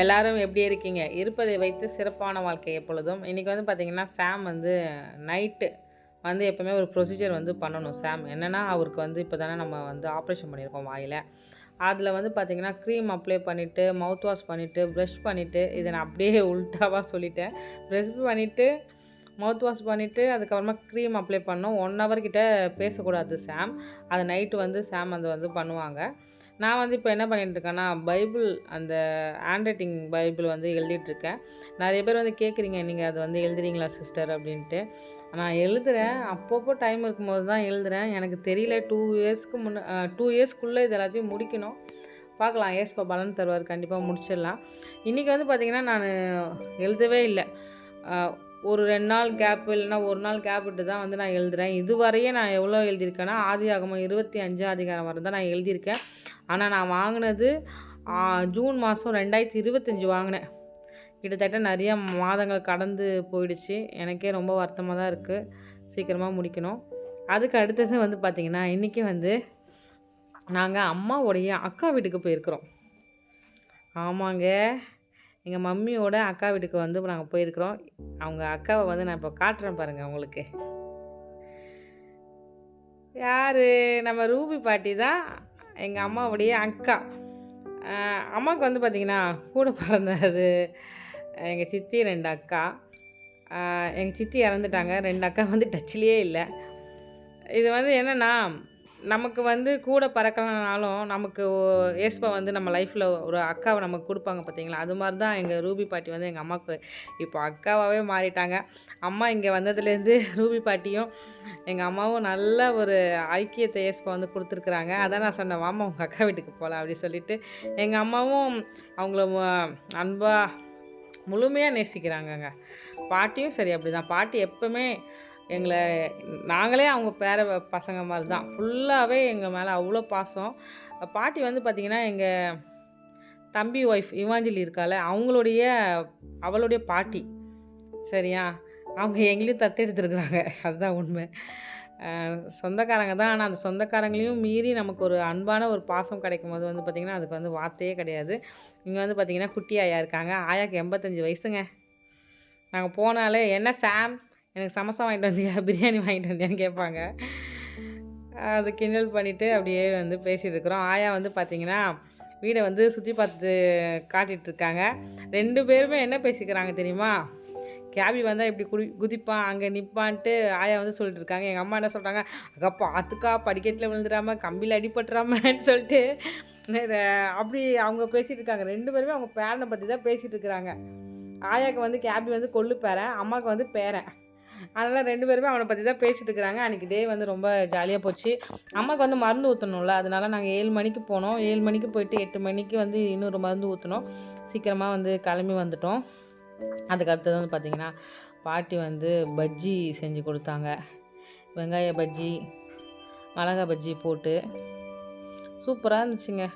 எல்லாரும் எப்படி இருக்கீங்க? இருப்பதை வைத்து சிறப்பான வாழ்க்கை எப்பொழுதும். இன்றைக்கி வந்து பார்த்திங்கன்னா, சாம் வந்து நைட்டு வந்து எப்போவுமே ஒரு ப்ரொசீஜர் வந்து பண்ணணும் சாம். என்னென்னா, அவருக்கு வந்து இப்போ தானே நம்ம வந்து ஆப்ரேஷன் பண்ணியிருக்கோம் வாயில். அதில் வந்து பார்த்திங்கன்னா, க்ரீம் அப்ளை பண்ணிவிட்டு, மவுத் வாஷ் பண்ணிவிட்டு, ப்ரஷ் பண்ணிவிட்டு, இதை நான் அப்படியே உல்ட்டாவாக சொல்லிட்டேன். ப்ரஷ் பண்ணிவிட்டு, மவுத் வாஷ் பண்ணிவிட்டு, அதுக்கப்புறமா க்ரீம் அப்ளை பண்ணோம். 1 ஹவர் கிட்ட பேசக்கூடாது சாம். அது நைட்டு வந்து சாம் அது வந்து பண்ணுவாங்க. நான் வந்து இப்போ என்ன பண்ணிகிட்ருக்கேன்னா, பைபிள் அந்த ஹேண்ட் ரைட்டிங் பைபிள் வந்து எழுதிட்டுருக்கேன். நிறைய பேர் வந்து கேட்குறீங்க, நீங்கள் அது வந்து எழுதுறீங்களா சிஸ்டர் அப்படின்ட்டு. நான் எழுதுகிறேன், அப்பப்போ டைம் இருக்கும்போது தான் எழுதுகிறேன். எனக்கு தெரியல 2 இயர்ஸ்க்கு 2 இயர்ஸ்க்குள்ளே இது எல்லாத்தையும் முடிக்கணும். பார்க்கலாம், ஏசப்பா பலன் தருவார், கண்டிப்பாக முடிச்சிடலாம். இன்றைக்கி வந்து பார்த்திங்கன்னா, நான் எழுதவே இல்லை. ஒரு 2 நாள் கேப் இல்லைன்னா 1 நாள் கேப் விட்டு தான் வந்து நான் எழுதுகிறேன். இதுவரையே நான் எவ்வளோ எழுதியிருக்கேன்னா, ஆதியாகமம் 25 அதிகாரம் வரை தான் நான் எழுதியிருக்கேன். ஆனால் நான் வாங்கினது ஜூன் மாதம் 2025 வாங்கினேன். கிட்டத்தட்ட நிறைய மாதங்கள் கடந்து போயிடுச்சு. எனக்கே ரொம்ப வருத்தமாக தான் இருக்குது. சீக்கிரமாக முடிக்கணும். அதுக்கு அடுத்தது வந்து பார்த்திங்கன்னா, இன்றைக்கி வந்து நாங்கள் அம்மாவுடைய அக்கா வீட்டுக்கு போயிருக்கிறோம். ஆமாங்க, எங்கள் மம்மியோட அக்கா வீட்டுக்கு வந்து நாங்கள் போயிருக்கிறோம். அவங்க அக்காவை வந்து நான் இப்போ காட்டுறேன் பாருங்கள் உங்களுக்கு. யார்? நம்ம ரூபி பாட்டி தான் எங்கள் அம்மாவுடைய அக்கா. அம்மாவுக்கு வந்து பார்த்திங்கன்னா, கூட பிறந்தது எங்கள் சித்தி 2 அக்கா. எங்கள் சித்தி இறந்துட்டாங்க. 2 அக்கா வந்து டச்லேயே இல்லை. இது வந்து என்னென்னா, நமக்கு வந்து கூட பறக்கலனாலும் நமக்கு ஏசப்பா வந்து நம்ம லைஃப்பில் ஒரு அக்காவை நமக்கு கொடுப்பாங்க பார்த்தீங்களா? அது மாதிரி தான் எங்கள் ரூபி பாட்டி வந்து எங்கள் அம்மாவுக்கு இப்போ அக்காவாகவே மாறிட்டாங்க. அம்மா இங்கே வந்ததுலேருந்து ரூபி பாட்டியும் எங்கள் அம்மாவும் நல்ல ஒரு ஐக்கியத்தை ஏசப்பா வந்து கொடுத்துருக்குறாங்க. அதான் நான் சொன்னேன், வாம்மா உங்கள் அக்கா வீட்டுக்கு போகலாம் அப்படி சொல்லிவிட்டு, எங்கள் அம்மாவும் அவங்கள அன்பாக முழுமையாக நேசிக்கிறாங்கங்க. பாட்டியும் சரி அப்படி தான். பாட்டி எப்போவுமே எங்களை நாங்களே அவங்க பேர பசங்க மாதிரி தான். ஃபுல்லாகவே எங்கள் மேலே அவ்வளோ பாசம். பாட்டி வந்து பார்த்திங்கன்னா, எங்கள் தம்பி ஒய்ஃப் இவாஞ்சலி இருக்கால, அவளுடைய பாட்டி. சரியா? அவங்க எங்களையும் தத்தெடுத்துருக்குறாங்க. அதுதான் உண்மை. சொந்தக்காரங்க தான். ஆனால் அந்த சொந்தக்காரங்களையும் மீறி நமக்கு ஒரு அன்பான ஒரு பாசம் கிடைக்கும் போது வந்து பார்த்திங்கன்னா, அதுக்கு வந்து வார்த்தையே கிடையாது. இங்கே வந்து பார்த்திங்கன்னா, குட்டி ஆயா இருக்காங்க. ஆயாவுக்கு 85 வயசுங்க. நாங்கள் போனாலே, என்ன சாம் எனக்கு சமோசா வாங்கிட்டு வந்தியா, பிரியாணி வாங்கிட்டு வந்தியான்னு கேட்பாங்க. அது கிண்டல் பண்ணிவிட்டு அப்படியே வந்து பேசிகிட்டு இருக்கிறோம். ஆயா வந்து பார்த்திங்கன்னா, வீடை வந்து சுற்றி பார்த்து காட்டிகிட்ருக்காங்க. 2 பேருமே என்ன பேசிக்கிறாங்க தெரியுமா? கேபி வந்தால் இப்படி குதிப்பான், அங்கே நிற்பான்ட்டு ஆயா வந்து சொல்லிட்டு இருக்காங்க. எங்கள் அம்மா என்ன சொல்கிறாங்க, அக்கா பார்த்துக்கா, படிக்கட்டில் விழுந்துடாமல், கம்பியில் அடிபட்டுறாமன்னு சொல்லிட்டு அப்படி அவங்க பேசிகிட்டு இருக்காங்க. 2 பேருமே அவங்க பேரனை பற்றி தான் பேசிகிட்டு இருக்கிறாங்க. ஆயாவுக்கு வந்து கேபி வந்து கொள்ளு பேரன், அம்மாவுக்கு வந்து பேரன். அதனால் 2 பேருமே அவனை பற்றி தான் பேசிகிட்டு இருக்கிறாங்க. அன்றைக்கி டே வந்து ரொம்ப ஜாலியாக போச்சு. அம்மாவுக்கு வந்து மருந்து ஊற்றணும்ல, அதனால நாங்கள் 7 மணிக்கு போனோம். 7 மணிக்கு போயிட்டு 8 மணிக்கு வந்து இன்னொரு மருந்து ஊற்றினோம். சீக்கிரமாக வந்து கிளம்பி வந்துட்டோம். அதுக்கு அடுத்தது வந்து பார்த்திங்கன்னா, பாட்டி வந்து பஜ்ஜி செஞ்சு கொடுத்தாங்க. வெங்காய பஜ்ஜி, மிளகா பஜ்ஜி போட்டு சூப்பராக இருந்துச்சுங்க.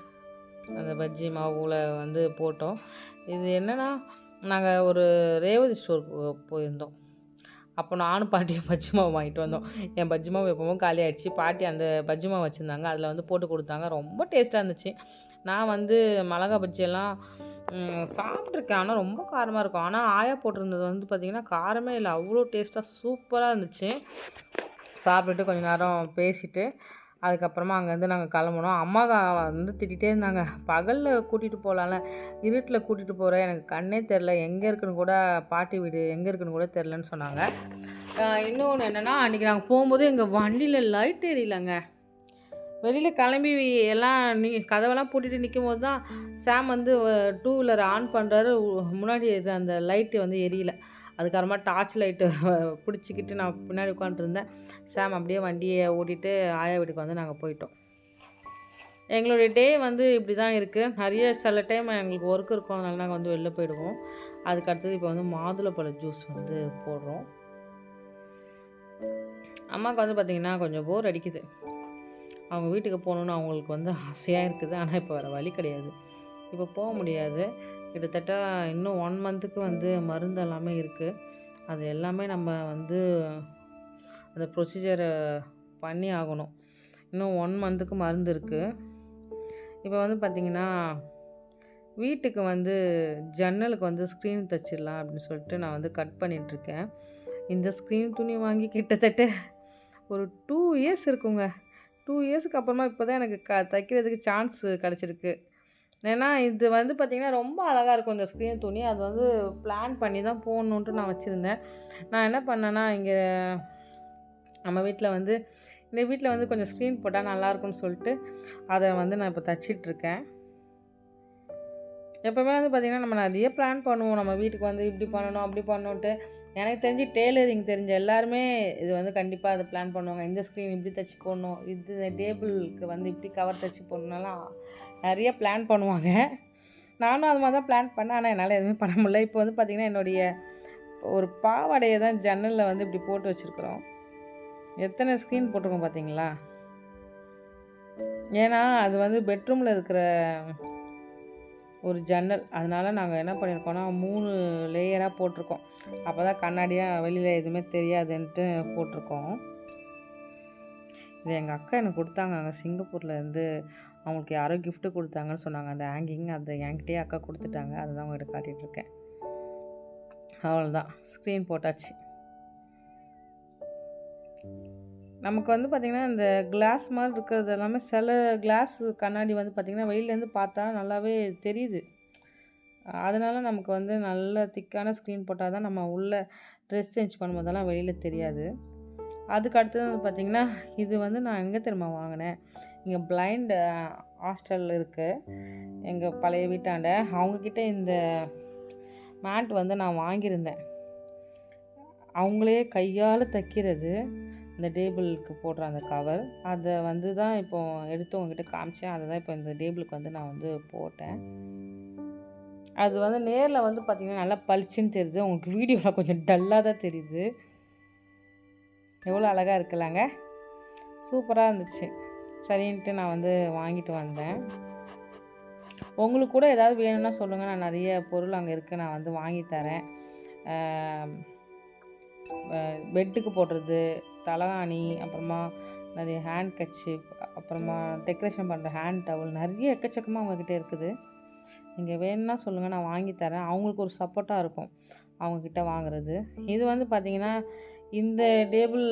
அந்த பஜ்ஜி மாவுல வந்து போட்டோம். இது என்னென்னா, நாங்கள் ஒரு ரேவதி ஸ்டோருக்கு போயிருந்தோம். அப்போ நானும் பாட்டியும் பஜ்ஜி மாவு வாங்கிட்டு வந்தோம். என் பஜ்ஜி மாவு எப்பவும் காலி ஆகிடுச்சு. பாட்டி அந்த பஜ்ஜி மாவு வச்சுருந்தாங்க, அதில் வந்து போட்டு கொடுத்தாங்க. ரொம்ப டேஸ்ட்டாக இருந்துச்சு. நான் வந்து மிளகா பஜ்ஜியெல்லாம் சாப்பிட்ருக்கேன், ஆனால் ரொம்ப காரமாக இருக்கும். ஆனால் ஆயா போட்டிருந்தது வந்து பார்த்திங்கன்னா, காரமே இல்லை, அவ்வளோ டேஸ்ட்டாக சூப்பராக இருந்துச்சு. சாப்பிட்டுட்டு கொஞ்சம் நேரம் பேசிவிட்டு அதுக்கப்புறமா அங்கேருந்து நாங்கள் கிளம்புனோம். அம்மா வந்து திட்டிகிட்டே இருந்தாங்க, பகலில் கூட்டிகிட்டு போகலாம்ல, இருட்டில் கூட்டிகிட்டு போகிற, எனக்கு கண்ணே தெரில, எங்கே இருக்குன்னு கூட பாட்டி வீடு எங்கே இருக்குன்னு கூட தெரிலன்னு சொன்னாங்க. இன்னொன்று என்னென்னா, அன்றைக்கி நாங்கள் போகும்போது எங்கள் வண்டியில் லைட் எரியலைங்க. வெளியில் கிளம்பி எல்லாம் கதவெல்லாம் பூட்டிட்டு நிற்கும் போது தான் சாம் வந்து 2 வீலர் ஆன் பண்ணுறாரு. முன்னாடி அந்த லைட்டு வந்து எரியலை. அதுக்கப்புறமா டார்ச் லைட்டு பிடிச்சிக்கிட்டு நான் பின்னாடி உட்காந்துருந்தேன். சாம் அப்படியே வண்டியை ஓட்டிகிட்டு ஆயா வீட்டுக்கு வந்து நாங்கள் போயிட்டோம். எங்களுடைய டே வந்து இப்படி தான் இருக்குது. நிறைய சில டைம் எங்களுக்கு ஒர்க் இருக்கும், அதனால நாங்கள் வந்து வெளில போயிடுவோம். அதுக்கு அடுத்தது இப்போ வந்து மாதுளப்பழ ஜூஸ் வந்து போடுறோம். அம்மாவுக்கு வந்து பார்த்திங்கன்னா கொஞ்சம் போர் அடிக்குது. அவங்க வீட்டுக்கு போகணுன்னு அவங்களுக்கு வந்து ஆசையாக இருக்குது. ஆனால் இப்போ வேறு வழி கிடையாது, இப்போ போக முடியாது. கிட்டத்தட்ட இன்னும் 1 மந்த்துக்கு வந்து மருந்து எல்லாமே இருக்குது. அது எல்லாமே நம்ம வந்து அந்த ப்ரொசீஜரை பண்ணி ஆகணும். இன்னும் 1 மந்த்துக்கு மருந்து இருக்குது. இப்போ வந்து பார்த்திங்கன்னா, வீட்டுக்கு வந்து ஜன்னலுக்கு வந்து ஸ்க்ரீன் தைச்சிடலாம் அப்படின்னு சொல்லிட்டு நான் வந்து கட் பண்ணிகிட்ருக்கேன். இந்த ஸ்க்ரீன் துணி வாங்கி கிட்டத்தட்ட ஒரு 2 இயர்ஸ் இருக்குங்க. 2 இயர்ஸுக்கு அப்புறமா இப்போ தான் எனக்கு தைக்கிறதுக்கு சான்ஸ் கிடச்சிருக்கு. ஏன்னா இது வந்து பார்த்திங்கன்னா ரொம்ப அழகாக இருக்கும் இந்த ஸ்க்ரீன் துணி. அது வந்து பிளான் பண்ணி தான் போடணுன்ட்டு நான் வச்சுருந்தேன். நான் என்ன பண்ணேன்னா, இங்கே நம்ம வீட்டில் வந்து இந்த வீட்டில் வந்து கொஞ்சம் ஸ்க்ரீன் போட்டால் நல்லாயிருக்கும்னு சொல்லிட்டு அதை வந்து நான் இப்போ தைச்சிட்ருக்கேன். எப்போவுமே வந்து பார்த்திங்கன்னா நம்ம நிறைய பிளான் பண்ணுவோம். நம்ம வீட்டுக்கு வந்து இப்படி பண்ணணும் அப்படி பண்ணணுன்ட்டு. எனக்கு தெரிஞ்சு டெய்லரிங் தெரிஞ்ச எல்லாருமே இது வந்து கண்டிப்பாக அதை பிளான் பண்ணுவாங்க. இந்த ஸ்க்ரீன் இப்படி தைச்சி போடணும், இது டேபிளுக்கு வந்து இப்படி கவர் தைச்சி போடணும்னாலாம் நிறைய பிளான் பண்ணுவாங்க. நானும் அது மாதிரி தான் பிளான் பண்ணேன். ஆனால் என்னால் எதுவுமே பண்ண முடியல. இப்போ வந்து பார்த்திங்கன்னா என்னுடைய ஒரு பாவாடையை தான் ஜன்னலில் வந்து இப்படி போட்டு வச்சுருக்குறோம். எத்தனை ஸ்க்ரீன் போட்டிருக்கோம் பார்த்தீங்களா? ஏன்னா அது வந்து பெட்ரூமில் இருக்கிற ஒரு ஜன்னல். அதனால் நாங்கள் என்ன பண்ணியிருக்கோன்னா 3 லேயராக போட்டிருக்கோம். அப்போ தான் கண்ணாடியாக வெளியில் எதுவுமே தெரியாதுன்ட்டு போட்டிருக்கோம். இது எங்கள் அக்கா எனக்கு கொடுத்தாங்க. அங்கே சிங்கப்பூர்லேருந்து அவங்களுக்கு யாரோ கிஃப்ட்டு கொடுத்தாங்கன்னு சொன்னாங்க. அந்த ஹேங்கிங் அதை என்கிட்டயே அக்கா கொடுத்துட்டாங்க. அதை தான் அவங்ககிட்ட காட்டிகிட்ருக்கேன். அவ்வளோதான், ஸ்க்ரீன் போட்டாச்சு. நமக்கு வந்து பார்த்திங்கன்னா இந்த கிளாஸ் மாதிரி இருக்கிறது எல்லாமே சில கிளாஸ் கண்ணாடி வந்து பார்த்திங்கன்னா வெளியிலேருந்து பார்த்தா நல்லாவே தெரியுது. அதனால நமக்கு வந்து நல்ல திக்கான ஸ்க்ரீன் போட்டால் தான் நம்ம உள்ளே ட்ரெஸ் சேஞ்ச் பண்ணும்போதெல்லாம் வெளியில் தெரியாது. அதுக்கு அடுத்தது வந்து பார்த்திங்கன்னா இது வந்து நான் எங்கே திரும்ப வாங்கினேன், இங்கே பிளைண்ட் ஹாஸ்டல் இருக்குது எங்கள் பழைய வீட்டாண்ட. அவங்கக்கிட்ட இந்த மேட் வந்து நான் வாங்கியிருந்தேன். அவங்களே கையால் தைக்கிறது, இந்த டேபிளுக்கு போடுற அந்த கவர். அதை வந்து தான் இப்போ எடுத்து உங்ககிட்ட காமிச்சேன். அதை தான் இப்போ இந்த டேபிளுக்கு வந்து நான் வந்து போட்டேன். அது வந்து நேரில் வந்து பார்த்திங்கன்னா நல்லா பளிச்சுன்னு தெரியுது. உங்களுக்கு வீடியோவில் கொஞ்சம் டல்லாக தான் தெரியுது. எவ்வளோ அழகாக இருக்குல்லங்க, சூப்பராக இருந்துச்சு. சரின்ட்டு நான் வந்து வாங்கிட்டு வந்தேன். உங்களுக்கு கூட ஏதாவது வேணும்னா சொல்லுங்கள், நான் நிறைய பொருள் அங்கே இருக்குது, நான் வந்து வாங்கி தரேன். பெட்டுக்கு போடுறது தலகாணி, அப்புறமா நிறைய ஹேண்ட் கர்ச்சீப், அப்புறமா டெக்கரேஷன் பண்ணுற ஹேண்ட் டவல், நிறைய எக்கச்சக்கமாக அவங்கக்கிட்ட இருக்குது. நீங்கள் வேணும்னா சொல்லுங்கள், நான் வாங்கி தரேன். அவங்களுக்கு ஒரு சப்போர்ட்டாக இருக்கும் அவங்கக்கிட்ட வாங்குறது. இது வந்து பார்த்திங்கன்னா இந்த டேபிள்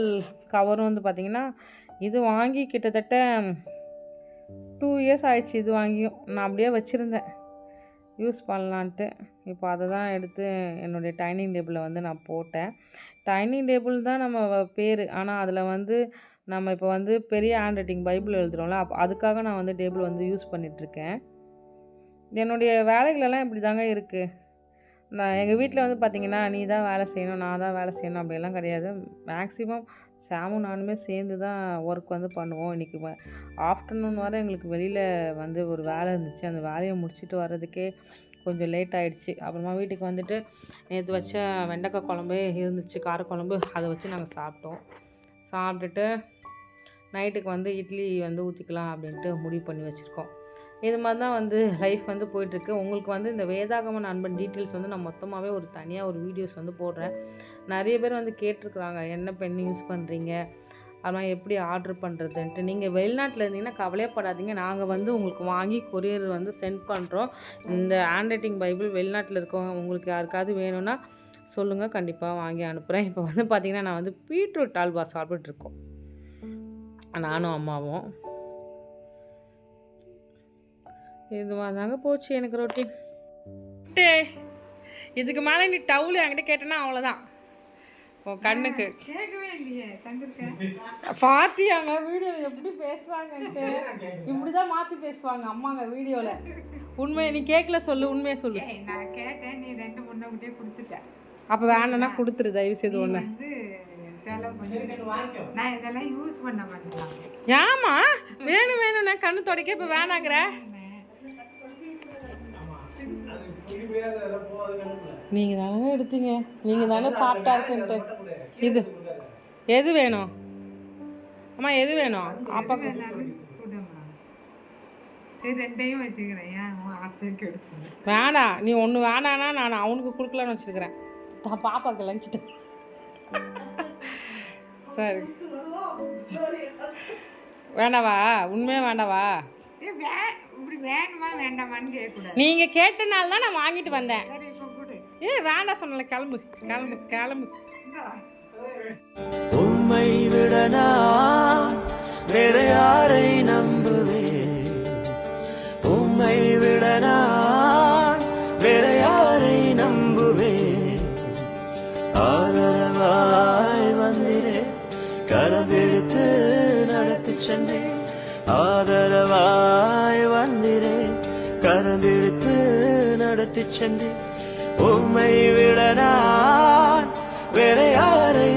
கவரும் வந்து பார்த்திங்கன்னா இது வாங்கி கிட்டத்தட்ட 2 இயர்ஸ் ஆயிடுச்சு. இது வாங்கியும் நான் அப்படியே வச்சுருந்தேன் யூஸ் பண்ணலான்ட்டு. இப்போ அதை தான் எடுத்து என்னுடைய டைனிங் டேபிளில் வந்து நான் போட்டேன். டைனிங் டேபிள் தான் நம்ம பேர், ஆனால் அதில் வந்து நம்ம இப்போ வந்து பெரிய ஹேண்ட் ரைட்டிங் பைபிள் எழுதுகிறோம்ல, அதுக்காக நான் வந்து டேபிள் வந்து யூஸ் பண்ணிகிட்ருக்கேன். என்னுடைய வேலைகளெல்லாம் இப்படி தாங்க இருக்குது. நான் எங்கள் வீட்டில் வந்து பார்த்திங்கன்னா நீ தான் வேலை செய்யணும், நான் தான் வேலை செய்யணும் அப்படியெல்லாம் கிடையாது. மேக்ஸிமம் சாமும் நானுமே சேர்ந்து தான் ஒர்க் வந்து பண்ணுவோம். இன்றைக்கி ஆஃப்டர்நூன் வரை எங்களுக்கு வெளியில் வந்து ஒரு வேலை இருந்துச்சு. அந்த வேலையை முடிச்சுட்டு வர்றதுக்கே கொஞ்சம் லேட் ஆகிடுச்சு. அப்புறமா வீட்டுக்கு வந்துட்டு நேற்று வச்ச வெண்டைக்காய் குழம்பு இருந்துச்சு, காரக்குழம்பு, அதை வச்சு நாங்கள் சாப்பிட்டோம். சாப்பிட்டுட்டு நைட்டுக்கு வந்து இட்லி வந்து ஊற்றிக்கலாம் அப்படின்ட்டு முடிவு பண்ணி வச்சுருக்கோம். இது மாதிரி தான் வந்து லைஃப் வந்து போயிட்டுருக்கு. உங்களுக்கு வந்து இந்த வேதாகம நண்பன் டீட்டெயில்ஸ் வந்து நான் மொத்தமாகவே ஒரு தனியாக ஒரு வீடியோஸ் வந்து போடுறேன். நிறைய பேர் வந்து கேட்டிருக்குறாங்க, என்ன பென் யூஸ் பண்ணுறீங்க, அதெல்லாம் எப்படி ஆர்டர் பண்ணுறதுன்ட்டு. நீங்கள் வெளிநாட்டில் இருந்தீங்கன்னா கவலையப்படாதீங்க, நாங்கள் வந்து உங்களுக்கு வாங்கி கொரியர் வந்து சென்ட் பண்ணுறோம். இந்த ஹேண்ட் ரைட்டிங் பைபிள் வெளிநாட்டில் இருக்கவங்க உங்களுக்கு யாருக்காவது வேணும்னா சொல்லுங்கள், கண்டிப்பாக வாங்கி அனுப்புகிறேன். இப்போ வந்து பார்த்திங்கன்னா நான் வந்து பீட்ரூட் அல்வா சாப்பிட்டுட்ருக்கோம், நானும் அம்மாவும். இதுவாக தாங்க போச்சு எனக்கு ரொட்டீன். இதுக்கு மேலே நீ டவுல் என்கிட்ட கேட்டேன்னா அவ்வளோதான். உன் கண்ணுக்கு கேட்கவே இல்லையே. பாத்தியாங்க வீடியோ எப்படி பேசுவாங்கன்ட்டு, இப்படிதான் மாற்றி பேசுவாங்க அம்மாங்க வீடியோவில். உண்மையை நீ கேட்கல, சொல்லு, உண்மையை சொல்லு. நான் கேட்டேன், நீ 2 முன்னே கொடுத்துட்டேன். அப்போ வேணும்னா கொடுத்துரு, தயவு செய்து. ஒன்று நான் இதெல்லாம் யூஸ் பண்ண மாட்டேன். ஏமா வேணும் வேணும் நான் கண்ணு தொடக்க இப்போ வேணாங்கிற. நீங்கள் தானே எடுத்தீங்க, நீங்கள் தானே சாப்பிட்டா இருக்குன்ட்டு. இது எது வேணும் அம்மா, எது வேணும்? அப்பா வேணாம், நீ ஒன்று வேணான்னா நான் அவனுக்கு கொடுக்கலான்னு வச்சுருக்கிறேன். பாப்பாவுக்கு லஞ்சிட்டு. சரி வேண்டாவா? உண்மையாக வேண்டாவா? இப்படி வேணுமா வேண்டாமான்னு கேட்கக்கூடாது. நீங்கள் கேட்டனால தான் நான் வாங்கிட்டு வந்தேன். சரி இப்போ கொடு. வேண்டாம் சொன்னல, கிளம்பு கிளம்பு கிளம்பு. இந்தா. உம்மை விடனா வேற யாரை நம்புவேன்? உம்மை விடனா வேற யாரை நம்புவேன்? ஆதரவாய் வந்திரே, கரம்பிடித்து நடத்தி சென்றேன். ஆதரவாய் வந்திரே, கரம்பிடித்து நடத்தி சென்றேன். உம்மை விடனா வேற யாரை